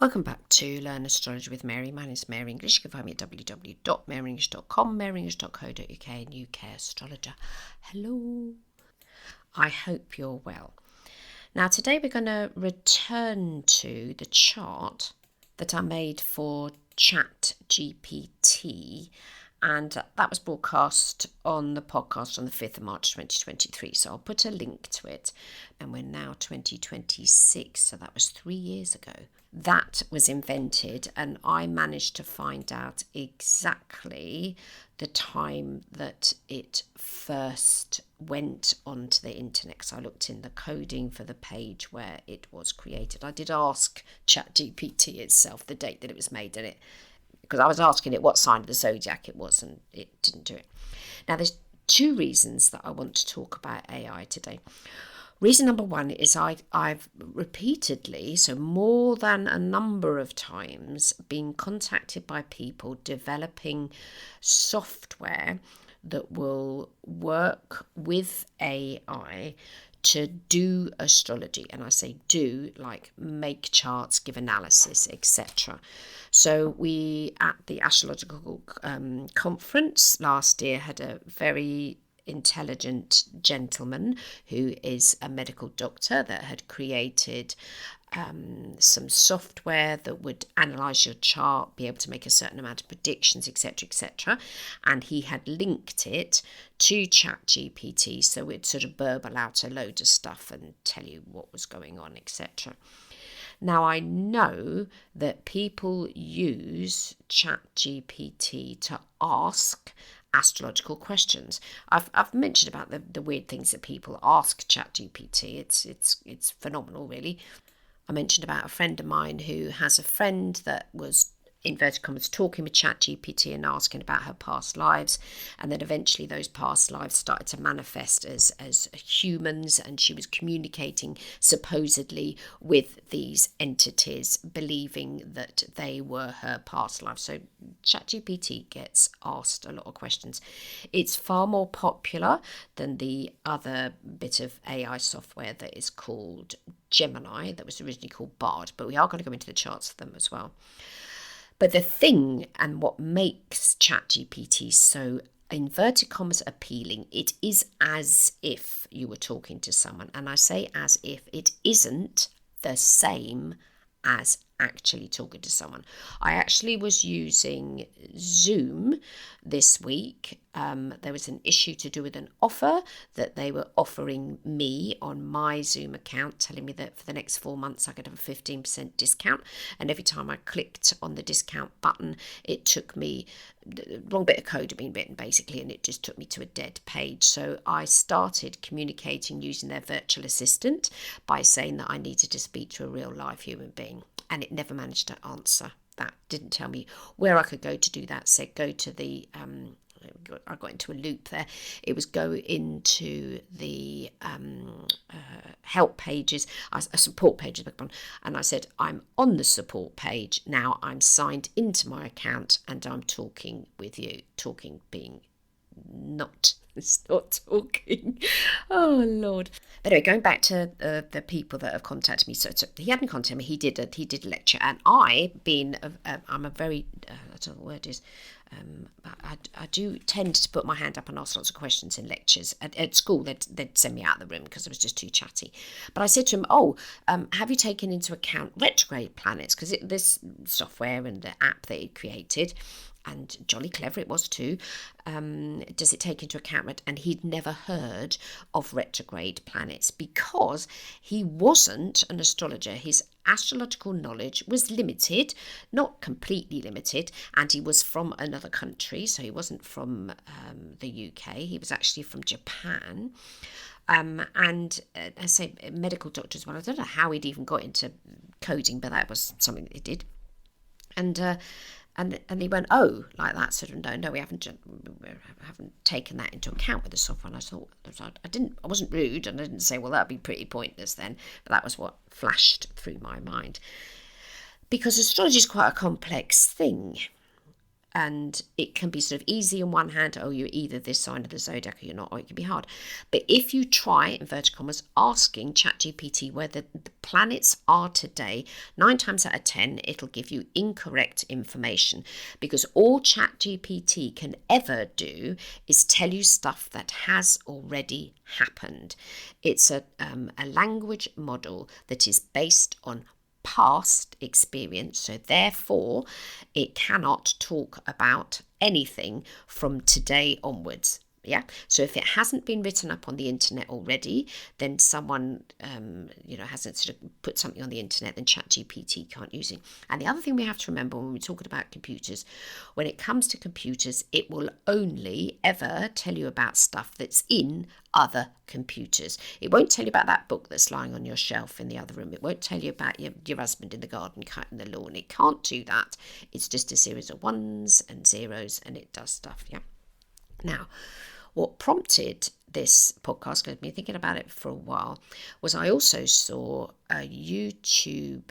Welcome back to Learn Astrology with Mary. My name is Mary English. You can find me at www.maryenglish.com, maryenglish.co.uk, and UK Astrologer. Hello. I hope you're well. Now, today we're going to return to the chart that I made for ChatGPT, and that was broadcast on the podcast on the 5th of March 2023. So I'll put a link to it. And we're now 2026, so that was 3 years ago. That was invented, and I managed to find out exactly the time that it first went onto the internet. So I looked in the coding for the page where it was created. I did ask ChatGPT itself the date that it was made, and it, because I was asking it what sign of the zodiac it was, and it didn't do it. Now, there's two reasons that I want to talk about AI today. Reason number one is I've repeatedly, so more than a number of times, been contacted by people developing software that will work with AI to do astrology. And I say do, like make charts, give analysis, etc. So we, at the Astrological conference last year, had a very intelligent gentleman who is a medical doctor that had created some software that would analyze your chart, be able to make a certain amount of predictions, etc., etc. And he had linked it to ChatGPT, so it'd sort of burble out a load of stuff and tell you what was going on, etc. Now, I know that people use ChatGPT to ask astrological questions. I've mentioned about the weird things that people ask ChatGPT. It's phenomenal, really. I mentioned about a friend of mine who has a friend that was, inverted commas, talking with ChatGPT and asking about her past lives, and then eventually those past lives started to manifest as humans, and she was communicating supposedly with these entities, believing that they were her past lives. So ChatGPT gets asked a lot of questions. It's far more popular than the other bit of AI software that is called Gemini, that was originally called Bard, but we are going to go into the charts for them as well. But the thing, and what makes ChatGPT so inverted commas appealing, it is as if you were talking to someone. And I say as if, it isn't the same as actually talking to someone. I actually was using Zoom this week. There was an issue to do with an offer that they were offering me on my Zoom account, telling me that for the next 4 months I could have a 15% discount. And every time I clicked on the discount button, it took me, the wrong bit of code had been written basically, and it just took me to a dead page. So I started communicating using their virtual assistant by saying that I needed to speak to a real live human being, and it never managed to answer. That didn't tell me where I could go to do that. Said go to the I got into a loop there. It was go into the help pages, support pages, and I said, I'm on the support page now. I'm signed into my account and I'm talking with you. Talking being not talking. Oh Lord. But anyway, going back to the people that have contacted me. So he hadn't contacted me. He did a lecture, and I'm a very I don't know what the word is. I do tend to put my hand up and ask lots of questions in lectures. At school, they'd send me out of the room because I was just too chatty. But I said to him, have you taken into account retrograde planets? Because this software and the app that he created, and jolly clever it was too, does it take into account? And he'd never heard of retrograde planets because he wasn't an astrologer. His astrological knowledge was limited, not completely limited, and he was from another country, so he wasn't from the UK. He was actually from Japan. And I say medical doctors. Well, I don't know how he'd even got into coding, but that was something that he did. And he went, oh, like that, sort of, no, we haven't taken that into account with the software. And I thought, I wasn't rude, and I didn't say, well, that'd be pretty pointless then. But that was what flashed through my mind. Because astrology is quite a complex thing. And it can be sort of easy on one hand, oh, you're either this sign of the zodiac or you're not, or it can be hard. But if you try, inverted commas, asking ChatGPT where the planets are today, 9 times out of 10, it'll give you incorrect information, because all ChatGPT can ever do is tell you stuff that has already happened. It's a language model that is based on past experience, so therefore it cannot talk about anything from today onwards. Yeah, so if it hasn't been written up on the internet already, then someone hasn't sort of put something on the internet, then ChatGPT can't use it. And the other thing we have to remember when we're talking about computers, when it comes to computers, it will only ever tell you about stuff that's in other computers. It won't tell you about that book that's lying on your shelf in the other room. It won't tell you about your husband in the garden cutting the lawn. It can't do that. It's just a series of ones and zeros, and it does stuff. Yeah. Now, what prompted this podcast, because I've been thinking about it for a while, was I also saw a YouTube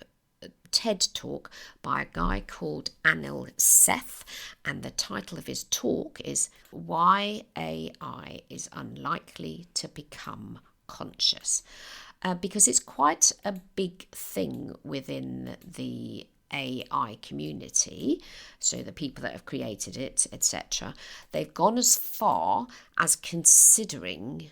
TED talk by a guy called Anil Seth, and the title of his talk is Why AI is Unlikely to Become Conscious, because it's quite a big thing within the AI community, so the people that have created it, etc. They've gone as far as considering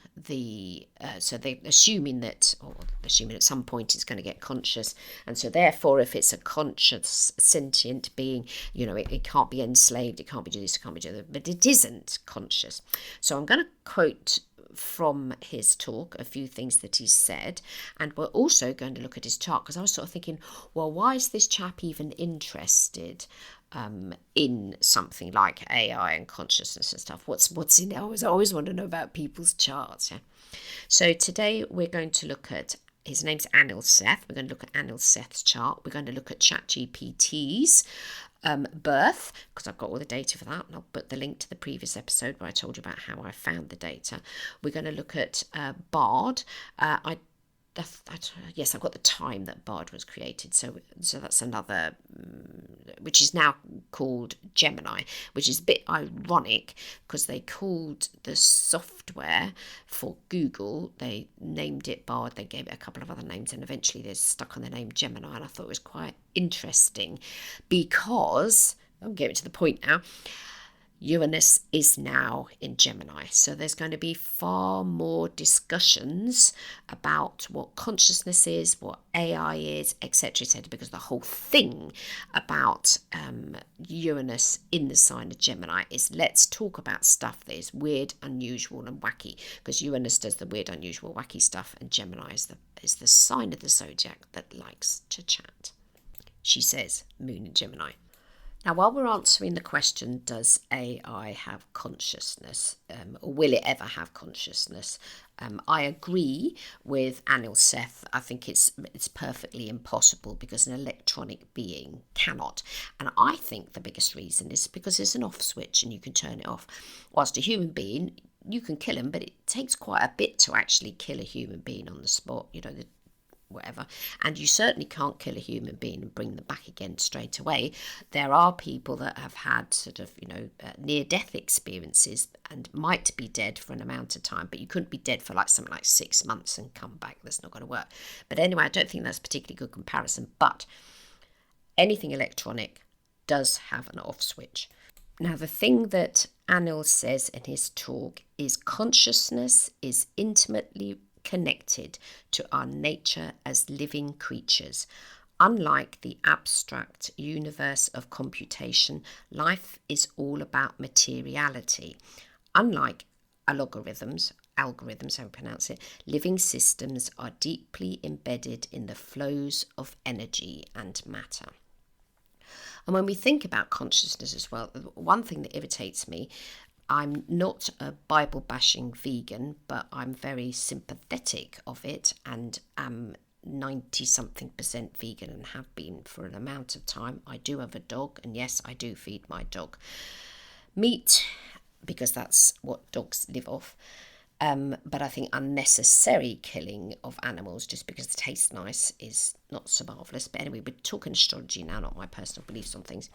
so they're assuming that at some point it's going to get conscious, and so therefore if it's a conscious sentient being, it can't be enslaved, it can't be do this, it can't be do that, but it isn't conscious. So I'm going to quote from his talk a few things that he said, and we're also going to look at his chart, because I was sort of thinking, well, why is this chap even interested in something like AI and consciousness and stuff? What's in it? I always want to know about people's charts. Yeah? So today we're going to look at, his name's Anil Seth. We're going to look at Anil Seth's chart. We're going to look at ChatGPT's birth, because I've got all the data for that, and I'll put the link to the previous episode where I told you about how I found the data. We're going to look at Bard. Yes, I've got the time that Bard was created, so that's another, which is now called Gemini, which is a bit ironic because they called the software for Google, they named it Bard, they gave it a couple of other names, and eventually they're stuck on the name Gemini, and I thought it was quite interesting because, I'll get it to the point now, Uranus is now in Gemini, so there's going to be far more discussions about what consciousness is, what AI is, etc., etc., because the whole thing about Uranus in the sign of Gemini is let's talk about stuff that is weird, unusual, and wacky, because Uranus does the weird, unusual, wacky stuff, and Gemini is the sign of the zodiac that likes to chat. She says, Moon in Gemini. Now, while we're answering the question, does AI have consciousness, or will it ever have consciousness? I agree with Anil Seth. I think it's perfectly impossible because an electronic being cannot. And I think the biggest reason is because there's an off switch and you can turn it off. Whilst a human being, you can kill him, but it takes quite a bit to actually kill a human being on the spot, whatever, and you certainly can't kill a human being and bring them back again straight away. There are people that have had sort of near-death experiences and might be dead for an amount of time, but you couldn't be dead for something like 6 months and come back. That's not going to work. But anyway, I don't think that's a particularly good comparison, but anything electronic does have an off switch. Now, the thing that Anil says in his talk is consciousness is intimately connected to our nature as living creatures. Unlike the abstract universe of computation, life is all about materiality. Unlike algorithms, how we pronounce it, living systems are deeply embedded in the flows of energy and matter. And when we think about consciousness as well, one thing that irritates me, I'm not a Bible bashing vegan, but I'm very sympathetic of it and am 90-something% vegan and have been for an amount of time. I do have a dog, and yes, I do feed my dog meat because that's what dogs live off. But I think unnecessary killing of animals just because it tastes nice is not so marvellous. But anyway, we're talking astrology now, not my personal beliefs on things.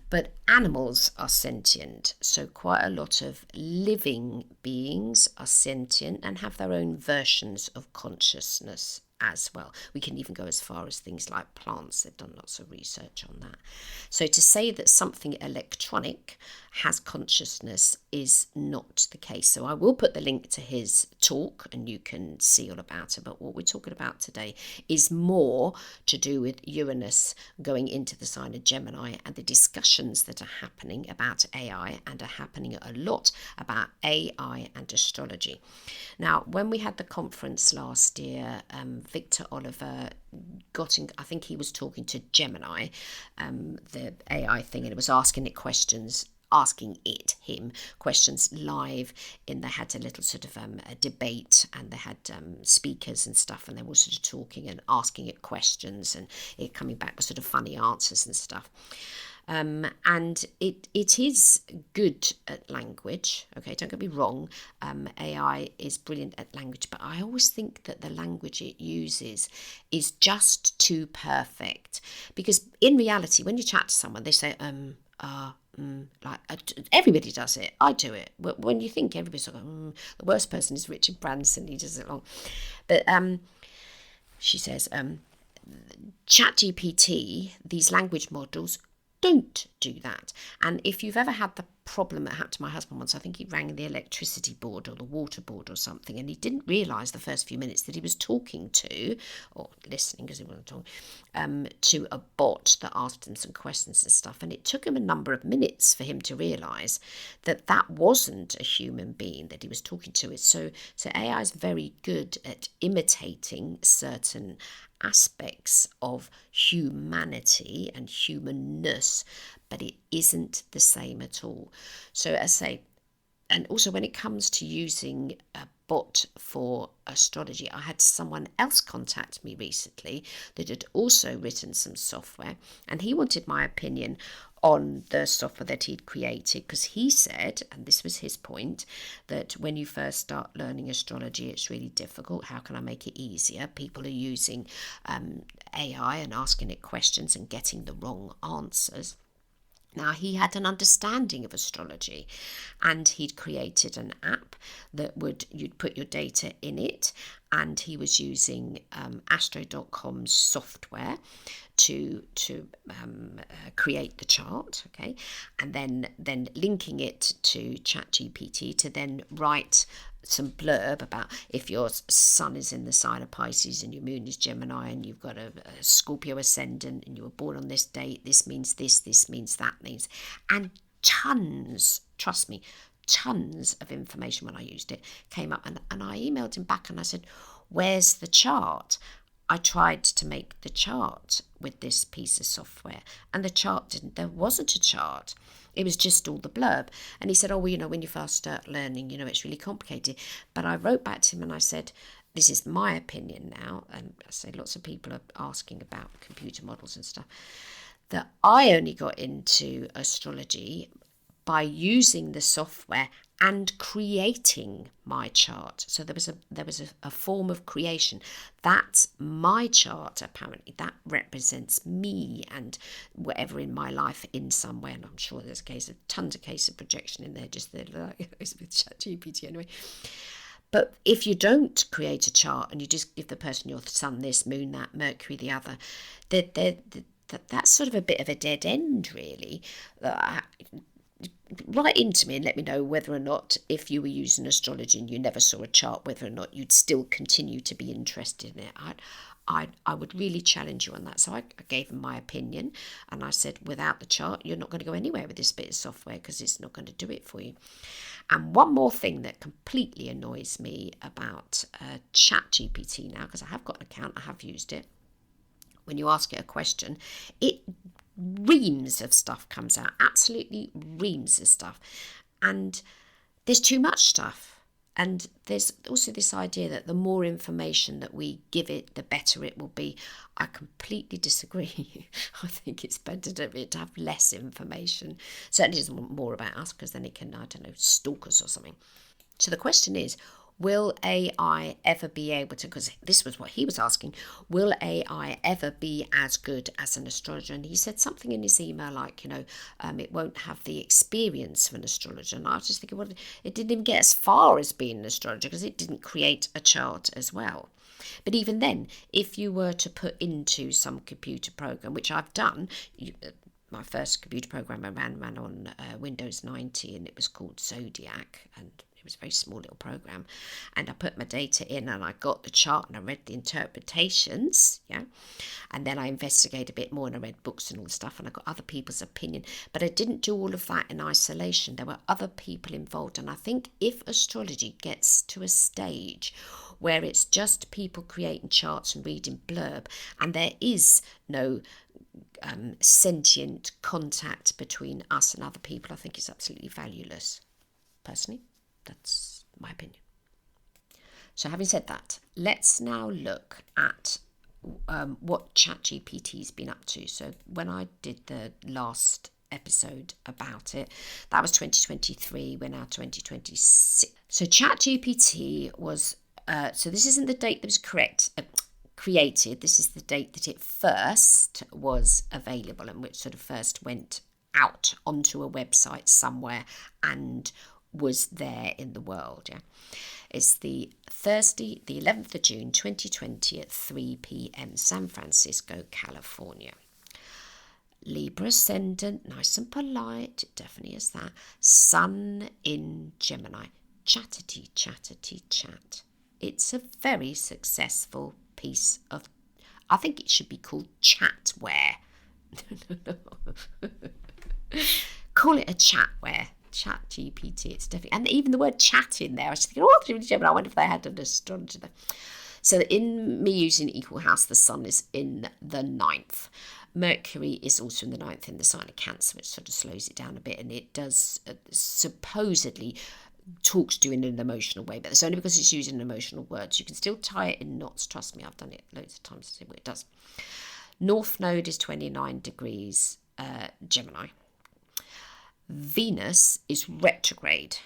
But animals are sentient, so quite a lot of living beings are sentient and have their own versions of consciousness as well. We can even go as far as things like plants. They've done lots of research on that. So to say that something electronic has consciousness is not the case. So I will put the link to his talk and you can see all about it. But what we're talking about today is more to do with Uranus going into the sign of Gemini and the discussions that are happening about AI and are happening a lot about AI and astrology. Now, when we had the conference last year, Victor Oliver got in, I think he was talking to Gemini, the AI thing, and it was asking him questions live. In they had a little sort of a debate, and they had speakers and stuff, and they were sort of talking and asking it questions, and it coming back with sort of funny answers and stuff. And it is good at language. Okay, don't get me wrong. AI is brilliant at language, but I always think that the language it uses is just too perfect. Because in reality, when you chat to someone, they say like everybody does it. I do it. When you think everybody's like, the worst person is Richard Branson. He does it wrong. But she says, ChatGPT, these language models don't do that. And if you've ever had the problem that happened to my husband once, I think he rang the electricity board or the water board or something, and he didn't realise the first few minutes that he was talking to, or listening because he wasn't talking, to a bot that asked him some questions and stuff. And it took him a number of minutes for him to realise that that wasn't a human being that he was talking to. So AI is very good at imitating certain aspects of humanity and humanness, but it isn't the same at all. So as I say, and also when it comes to using a bot for astrology, I had someone else contact me recently that had also written some software, and he wanted my opinion on the software that he'd created, because he said, and this was his point, that when you first start learning astrology, it's really difficult. How can I make it easier? People are using AI and asking it questions and getting the wrong answers. Now, he had an understanding of astrology, and he'd created an app that you'd put your data in it, and he was using astro.com's software to create the chart, okay, and then linking it to ChatGPT to then write some blurb about if your sun is in the sign of Pisces and your moon is Gemini and you've got a Scorpio ascendant and you were born on this date, this means this means that means, and tons, trust me, tons of information when I used it came up, and I emailed him back and I said, where's the chart? I tried to make the chart with this piece of software and the chart there wasn't a chart. It was just all the blurb. And he said, oh, well, when you first start learning, it's really complicated. But I wrote back to him and I said, this is my opinion now. And I say lots of people are asking about computer models and stuff. That I only got into astrology by using the software and creating my chart. So there was a form of creation. That's my chart, apparently. That represents me and whatever in my life in some way. And I'm sure there's tons of cases of projection in there, just with ChatGPT anyway. But if you don't create a chart and you just give the person your sun this, moon that, Mercury the other, that's sort of a bit of a dead end, really. Write into me and let me know whether or not, if you were using astrology and you never saw a chart, whether or not you'd still continue to be interested in it. I would really challenge you on that. So I gave him my opinion and I said, without the chart, you're not going to go anywhere with this bit of software because it's not going to do it for you. And one more thing that completely annoys me about ChatGPT now, because I have got an account, I have used it. When you ask it a question, it reams of stuff comes out, absolutely reams of stuff, and there's too much stuff. And there's also this idea that the more information that we give it, the better it will be. I completely disagree. I think it's better to have less information. Certainly doesn't want more about us, because then it can, I don't know, stalk us or something. So the question is, Will AI ever be able to, because this was what he was asking, will AI ever be as good as an astrologer? And he said something in his email like, it won't have the experience of an astrologer. And I was just thinking, well, it didn't even get as far as being an astrologer because it didn't create a chart as well. But even then, if you were to put into some computer program, which I've done, my first computer program I ran on Windows 90, and it was called Zodiac, and it was a very small little program, and I put my data in and I got the chart and I read the interpretations, and then I investigated a bit more and I read books and all the stuff, and I got other people's opinion, but I didn't do all of that in isolation. There were other people involved, and I think if astrology gets to a stage where it's just people creating charts and reading blurb, and there is no sentient contact between us and other people, I think it's absolutely valueless. Personally, that's my opinion. So having said that, let's now look at what ChatGPT's been up to. So when I did the last episode about it, that was 2023, we're now 2026. So ChatGPT was, so this isn't the date that was created, this is the date that it first was available and which sort of first went out onto a website somewhere and was there in the world. It's the Thursday, the 11th of June 2020 at 3 p.m. San Francisco, California. Libra ascendant, nice and polite, it definitely is that. Sun in Gemini, chatty chat. It's a very successful piece of, I think it should be called chatware. Call it a chatware. ChatGPT, it's definitely, and even the word chat in there, I was thinking, I wonder if they had an astrologer there. So in me using equal house, the sun is in the 9th. Mercury is also in the 9th in the sign of Cancer, which sort of slows it down a bit, and it does supposedly talks to you in an emotional way, but it's only because it's using emotional words. You can still tie it in knots. Trust me, I've done it loads of times to see what it does. North node is 29 degrees Gemini. Venus is retrograde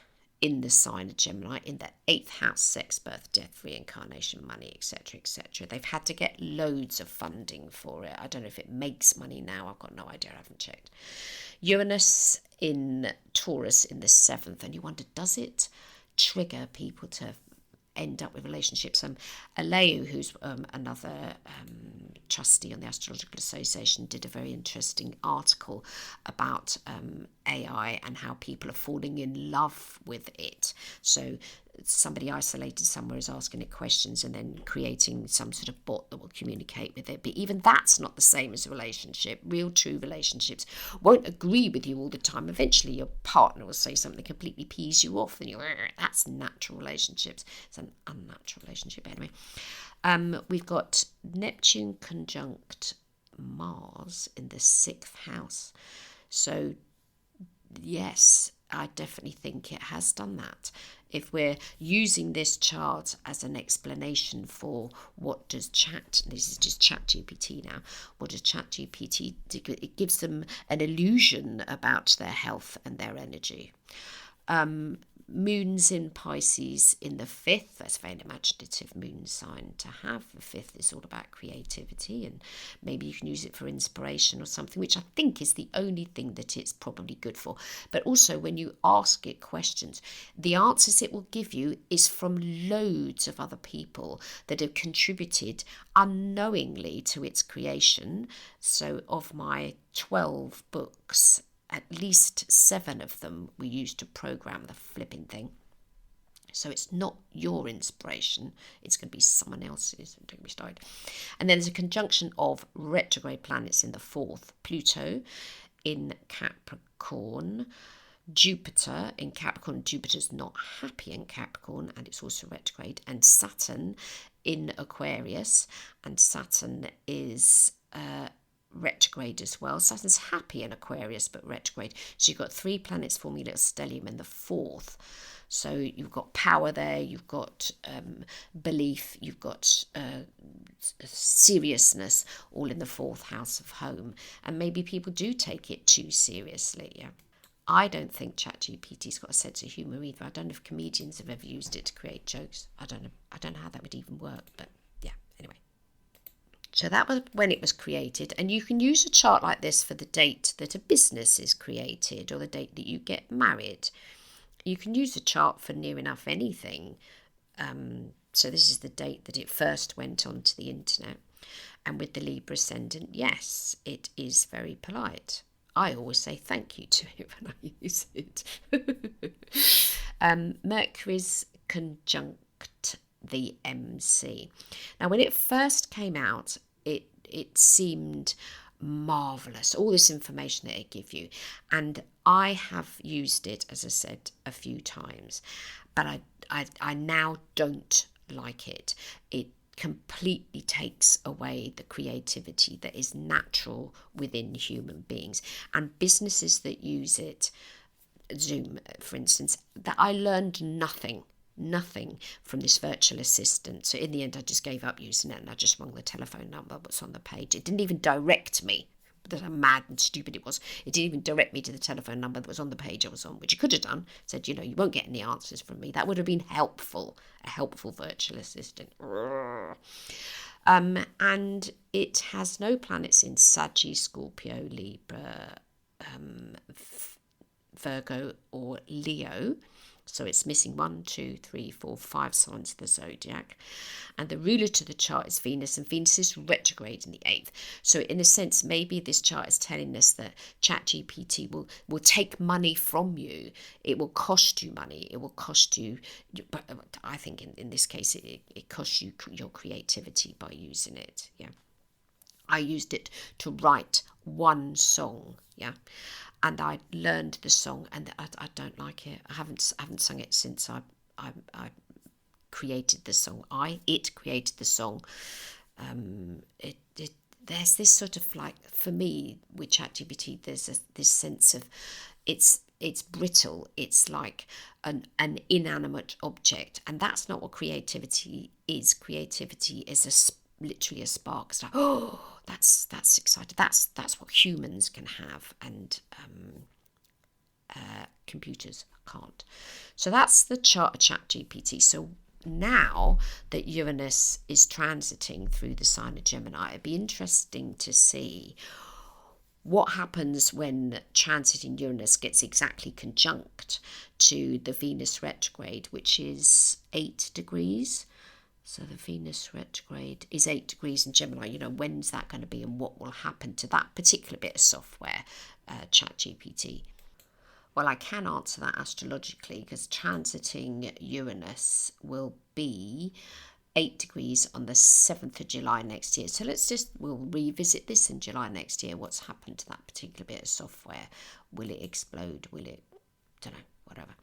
in the sign of Gemini in the 8th house, sex, birth, death, reincarnation, money, etc., etc. They've had to get loads of funding for it. I don't know if it makes money now. I've got no idea. I haven't checked. Uranus in Taurus in the 7th, and you wonder, does it trigger people to end up with relationships? Aleu, who's another trustee on the Astrological Association, did a very interesting article about AI and how people are falling in love with it. So somebody isolated somewhere is asking it questions and then creating some sort of bot that will communicate with it. But even that's not the same as a relationship. Real, true relationships won't agree with you all the time. Eventually your partner will say something that completely pees you off and you're, that's natural relationships. It's an unnatural relationship anyway. We've got Neptune conjunct Mars in the 6th house. So yes, I definitely think it has done that. If we're using this chart as an explanation for what does this is just ChatGPT now, what does ChatGPT do? It gives them an illusion about their health and their energy. Moon's in Pisces in the 5th. That's a very imaginative moon sign to have. The 5th is all about creativity, and maybe you can use it for inspiration or something, which I think is the only thing that it's probably good for. But also when you ask it questions, the answers it will give you is from loads of other people that have contributed unknowingly to its creation. So of my 12 books, at least 7 of them we used to program the flipping thing. So it's not your inspiration, it's going to be someone else's. Don't get me started. And then there's a conjunction of retrograde planets in the 4th. Pluto in Capricorn, Jupiter in Capricorn. Jupiter's not happy in Capricorn and it's also retrograde. And Saturn in Aquarius, and Saturn is retrograde as well. Saturn's happy in Aquarius but retrograde. So you've got 3 planets forming a little stellium in the 4th. So you've got power there, you've got belief, you've got seriousness, all in the 4th house of home. And maybe people do take it too seriously. Yeah, I don't think ChatGPT's got a sense of humour either. I don't know if comedians have ever used it to create jokes. I don't know. I don't know how that would even work, but yeah, anyway. So that was when it was created, and you can use a chart like this for the date that a business is created or the date that you get married. You can use a chart for near enough anything. So this is the date that it first went onto the internet. And with the Libra ascendant, yes, it is very polite. I always say thank you to it when I use it. Mercury's conjunct the MC. Now, when it first came out, it seemed marvellous, all this information that it gives you. And I have used it, as I said, a few times, but I now don't like it. It completely takes away the creativity that is natural within human beings. And businesses that use it, Zoom, for instance, that I learned nothing from this virtual assistant. So in the end, I just gave up using it and I just rang the telephone number that's on the page. It didn't even direct me. That how mad and stupid it was. It didn't even direct me to the telephone number that was on the page I was on, which it could have done. Said, you won't get any answers from me. That would have been helpful. A helpful virtual assistant. And it has no planets in Sagittarius, Scorpio, Libra, Virgo or Leo. So it's missing 1, 2, 3, 4, 5 signs of the zodiac. And the ruler to the chart is Venus, and Venus is retrograde in the 8th. So in a sense, maybe this chart is telling us that ChatGPT will take money from you. It will cost you money. It will cost you, but I think in this case, it costs you your creativity by using it. Yeah. I used it to write one song. Yeah. And I learned the song, and I don't like it. I haven't sung it since I created the song. It created the song. There's this sort of like, for me with ChatGPT, there's this sense of it's brittle. It's like an inanimate object, and that's not what creativity is. Creativity is literally a spark. It's like, oh, that's exciting. That's what humans can have, and computers can't. So that's the chart of ChatGPT. So now that Uranus is transiting through the sign of Gemini, it'd be interesting to see what happens when transiting Uranus gets exactly conjunct to the Venus retrograde, which is 8 degrees. So the Venus retrograde is 8 degrees in Gemini. When's that going to be and what will happen to that particular bit of software, ChatGPT? Well, I can answer that astrologically, because transiting Uranus will be 8 degrees on the 7th of July next year. So we'll revisit this in July next year. What's happened to that particular bit of software? Will it explode? Will it, don't know, whatever.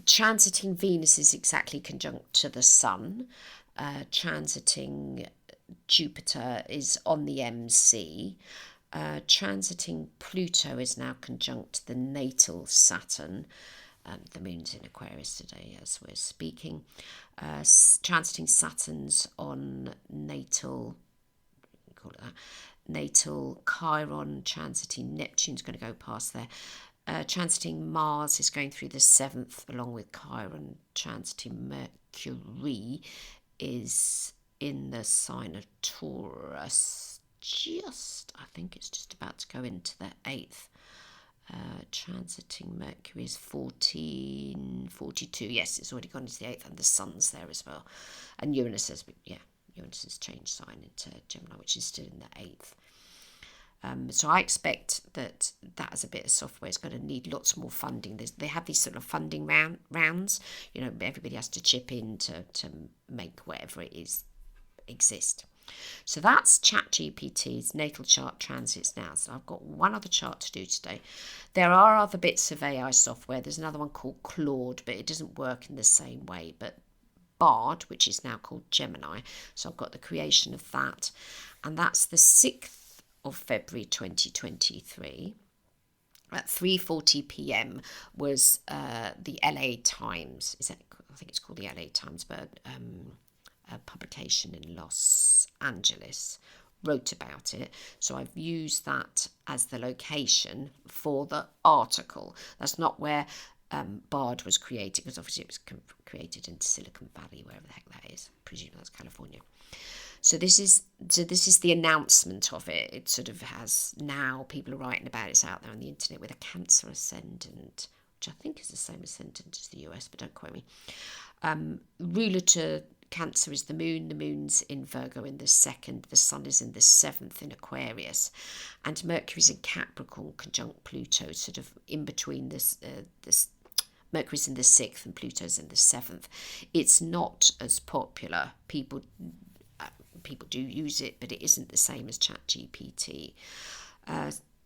Transiting Venus is exactly conjunct to the Sun. Transiting Jupiter is on the MC. Transiting Pluto is now conjunct to the natal Saturn. The moon's in Aquarius today as we're speaking. Transiting Saturn's on natal, call it that, natal Chiron. Transiting Neptune's going to go past there. Transiting Mars is going through the 7th along with Chiron. Transiting Mercury is in the sign of Taurus. I think it's just about to go into the 8th. Transiting Mercury is 1442. Yes, it's already gone into the 8th, and the Sun's there as well. And Uranus has changed sign into Gemini, which is still in the 8th. So I expect that as a bit of software is going to need lots more funding. They have these sort of funding rounds. Everybody has to chip in to make whatever it is exist. So that's ChatGPT's natal chart transits now. So I've got one other chart to do today. There are other bits of AI software. There's another one called Claude, but it doesn't work in the same way. But Bard, which is now called Gemini. So I've got the creation of that. And that's the 6th of February 2023. At 3:40 p.m. was the LA Times. I think it's called the LA Times, but a publication in Los Angeles wrote about it. So I've used that as the location for the article. That's not where Bard was created, because obviously it was created in Silicon Valley, wherever the heck that is. I presume that's California. So this is the announcement of it. It sort of has, now people are writing about it. It's out there on the internet with a Cancer ascendant, which I think is the same ascendant as the US, but don't quote me. Ruler to Cancer is the moon. The moon's in Virgo in the 2nd. The sun is in the 7th in Aquarius. And Mercury's in Capricorn conjunct Pluto, sort of in between this Mercury's in the 6th and Pluto's in the 7th. It's not as popular. People do use it, but it isn't the same as ChatGPT.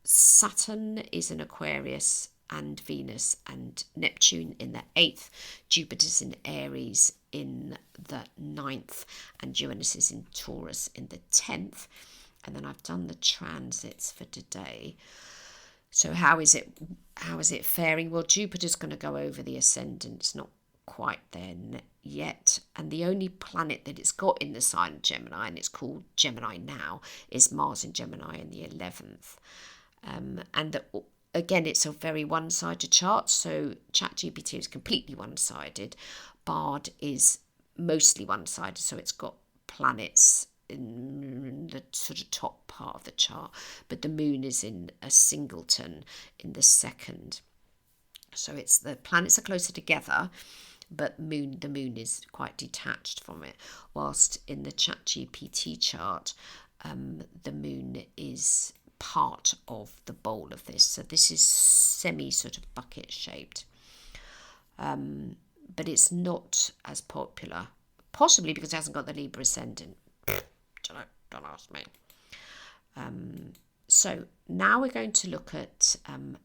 Saturn is in Aquarius, and Venus and Neptune in the 8th. Jupiter's in Aries in the 9th, and Uranus is in Taurus in the 10th. And then I've done the transits for today. So how is it faring? Well, Jupiter's going to go over the ascendant. It's not quite there yet, and the only planet that it's got in the sign of Gemini, and it's called Gemini now, is Mars in Gemini in the 11th. Again, it's a very one-sided chart. So ChatGPT is completely one-sided. Bard is mostly one-sided, so it's got planets in the sort of top part of the chart, but the moon is in a singleton in the 2nd. So it's the planets are closer together, but the moon is quite detached from it. Whilst in the ChatGPT chart, the moon is part of the bowl of this. So this is semi sort of bucket shaped. But it's not as popular, possibly because it hasn't got the Libra ascendant. Don't ask me. So now we're going to look at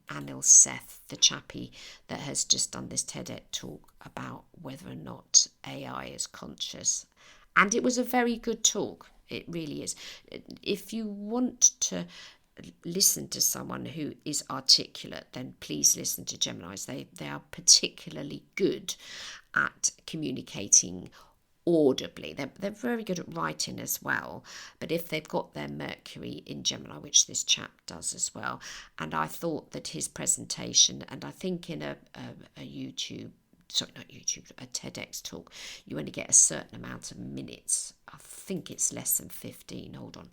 Anil Seth, the chappie that has just done this TEDx talk about whether or not AI is conscious. And it was a very good talk. It really is. If you want to listen to someone who is articulate, then please listen to Geminis. They are particularly good at communicating audibly. They're very good at writing as well, but if they've got their Mercury in Gemini, which this chap does as well, and I thought that his presentation, and I think in a TEDx talk, you only get a certain amount of minutes. I think it's less than 15. Hold on.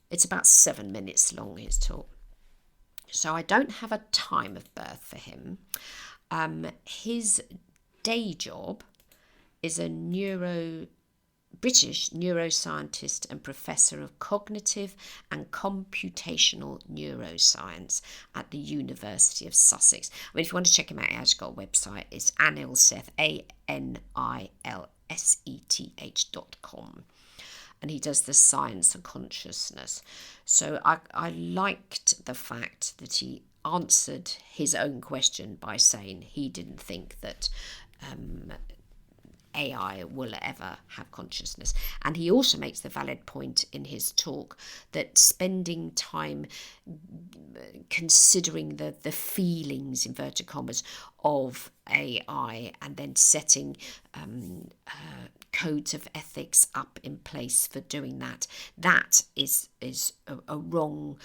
It's about 7 minutes long, his talk. So I don't have a time of birth for him. His day job is a British neuroscientist and professor of cognitive and computational neuroscience at the University of Sussex. I mean, if you want to check him out, he has got a website. It's Anil Seth, ANILSETH.com. And he does the science of consciousness. So I liked the fact that he answered his own question by saying he didn't think that AI will ever have consciousness. And he also makes the valid point in his talk that spending time considering the feelings, inverted commas, of AI and then setting codes of ethics up in place for doing that is a wrong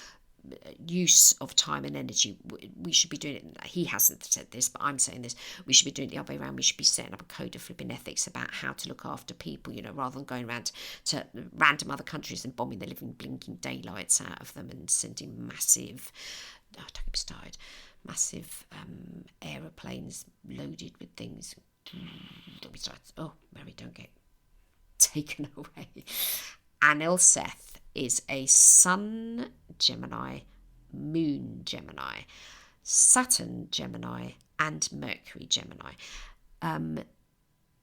use of time and energy. We should be doing it. He hasn't said this, but I'm saying this. We should be doing it the other way around. We should be setting up a code of flipping ethics about how to look after people, rather than going around to random other countries and bombing the living blinking daylights out of them and sending massive, don't get me started, massive aeroplanes loaded with things. Don't be started. Oh, Mary, don't get taken away. Anil Seth is a Sun Gemini, Moon Gemini, Saturn Gemini, and Mercury Gemini.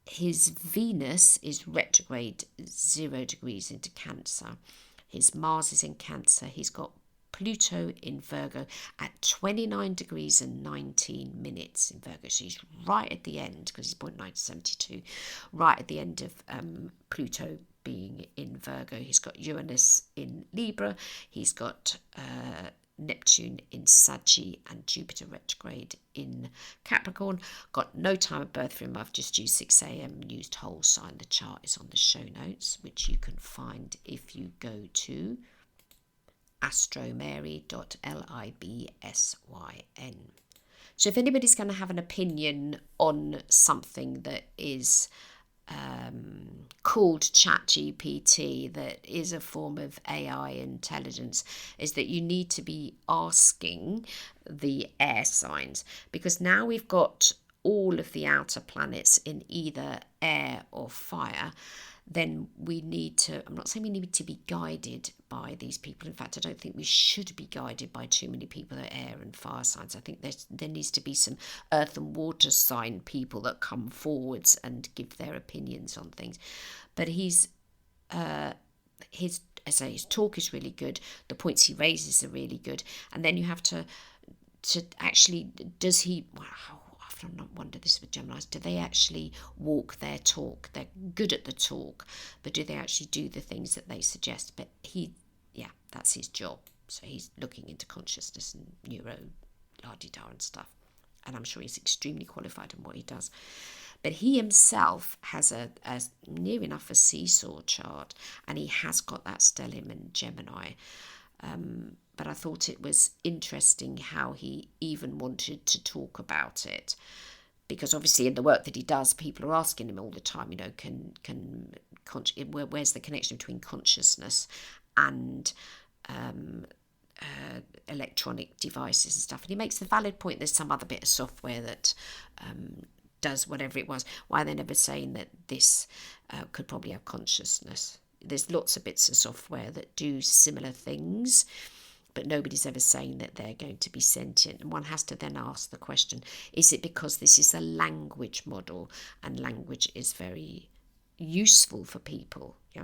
His Venus is retrograde 0 degrees into Cancer. His Mars is in Cancer. He's got Pluto in Virgo at 29 degrees and 19 minutes in Virgo. So he's right at the end, because he's born 1972, right at the end of Pluto being in Virgo. He's got Uranus in Libra. He's got Neptune in Saggy and Jupiter retrograde in Capricorn. Got no time of birth for him. I've just used 6 a.m. used whole sign. The chart is on the show notes, which you can find if you go to astromary.libsyn. So if anybody's going to have an opinion on something that is called ChatGPT, that is a form of AI intelligence, is that you need to be asking the air signs, because now we've got all of the outer planets in either air or fire. Then we need to, I'm not saying we need to be guided by these people. In fact, I don't think we should be guided by too many people that are air and fire signs. I think there needs to be some earth and water sign people that come forwards and give their opinions on things. But his talk is really good. The points he raises are really good. And then you have to actually, does he, wow, I wonder this with Geminis, do they actually walk their talk? They're good at the talk, but do they actually do the things that they suggest? But that's his job. So he's looking into consciousness and neuro, la-di-da and stuff. And I'm sure he's extremely qualified in what he does. But he himself has a near enough a seesaw chart, and he has got that stellium in Gemini. But I thought it was interesting how he even wanted to talk about it, because obviously in the work that he does, people are asking him all the time, where's the connection between consciousness and electronic devices and stuff. And he makes the valid point, there's some other bit of software that does whatever it was. Why are they never saying that this could probably have consciousness? There's lots of bits of software that do similar things, but nobody's ever saying that they're going to be sentient. And one has to then ask the question, is it because this is a language model, and language is very useful for people? Yeah.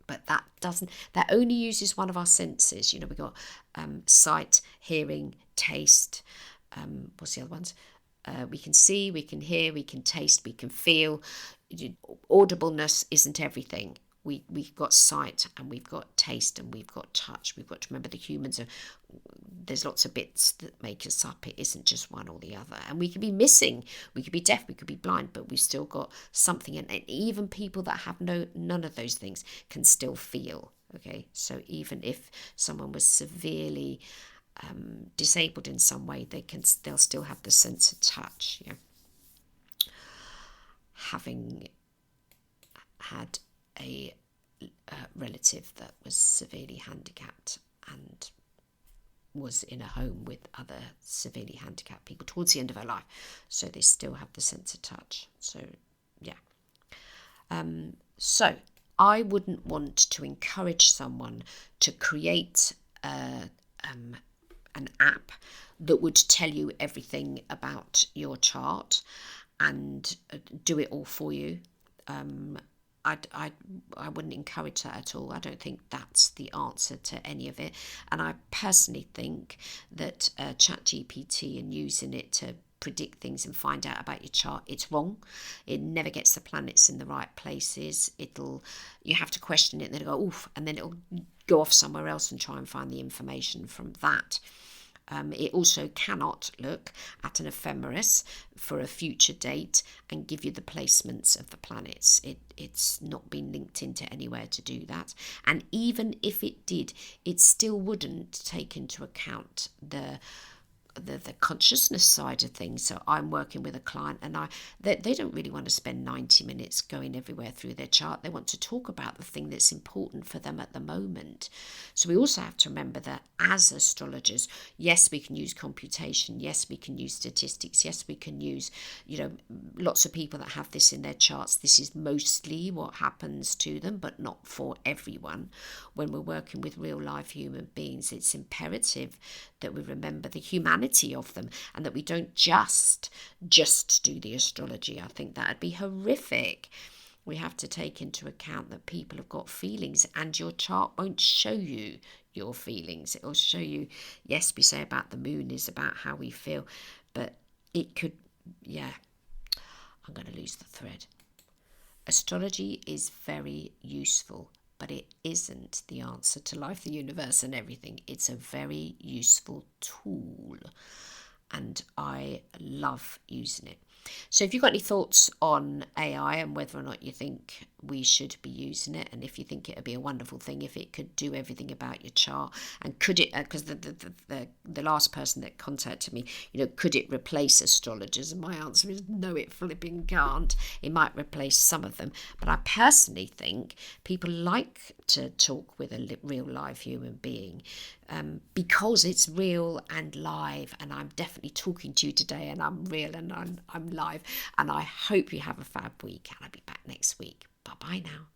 But that only uses one of our senses. We've got sight, hearing, taste. What's the other ones? We can see, we can hear, we can taste, we can feel. Audibleness isn't everything. We've got sight, and we've got taste, and we've got touch. We've got to remember the humans there's lots of bits that make us up. It isn't just one or the other. And we could be missing, we could be deaf, we could be blind, but we've still got something. And even people that have none of those things can still feel. Okay, so even if someone was severely disabled in some way, they'll still have the sense of touch. Yeah. Having had a relative that was severely handicapped and was in a home with other severely handicapped people towards the end of her life, so they still have the sense of touch. So yeah. So I wouldn't want to encourage someone to create an app that would tell you everything about your chart and do it all for you. I wouldn't encourage that at all. I don't think that's the answer to any of it. And I personally think that ChatGPT and using it to predict things and find out about your chart, it's wrong. It never gets the planets in the right places. You have to question it, and then it'll go oof, and then it'll go off somewhere else and try and find the information from that. It also cannot look at an ephemeris for a future date and give you the placements of the planets. It's not been linked into anywhere to do that. And even if it did, it still wouldn't take into account the consciousness side of things. So I'm working with a client, and they don't really want to spend 90 minutes going everywhere through their chart. They want to talk about the thing that's important for them at the moment. So we also have to remember that as astrologers, yes, we can use computation, yes, we can use statistics, yes, we can use, lots of people that have this in their charts. This is mostly what happens to them, but not for everyone. When we're working with real life human beings, it's imperative that we remember the humanity of them, and that we don't just do the astrology. I think that'd be horrific. We have to take into account that people have got feelings, and your chart won't show you your feelings. It will show you, yes, we say about the moon is about how we feel, but it could, I'm going to lose the thread. Astrology is very useful, but it isn't the answer to life, the universe, and everything. It's a very useful tool, and I love using it. So if you've got any thoughts on AI and whether or not you think we should be using it. And if you think it would be a wonderful thing if it could do everything about your chart, and could it, because the last person that contacted me, could it replace astrologers? And my answer is no, it flipping can't. It might replace some of them, but I personally think people like to talk with a real live human being, because it's real and live, and I'm definitely talking to you today, and I'm real and I'm live, and I hope you have a fab week, and I'll be back next week. Bye bye now.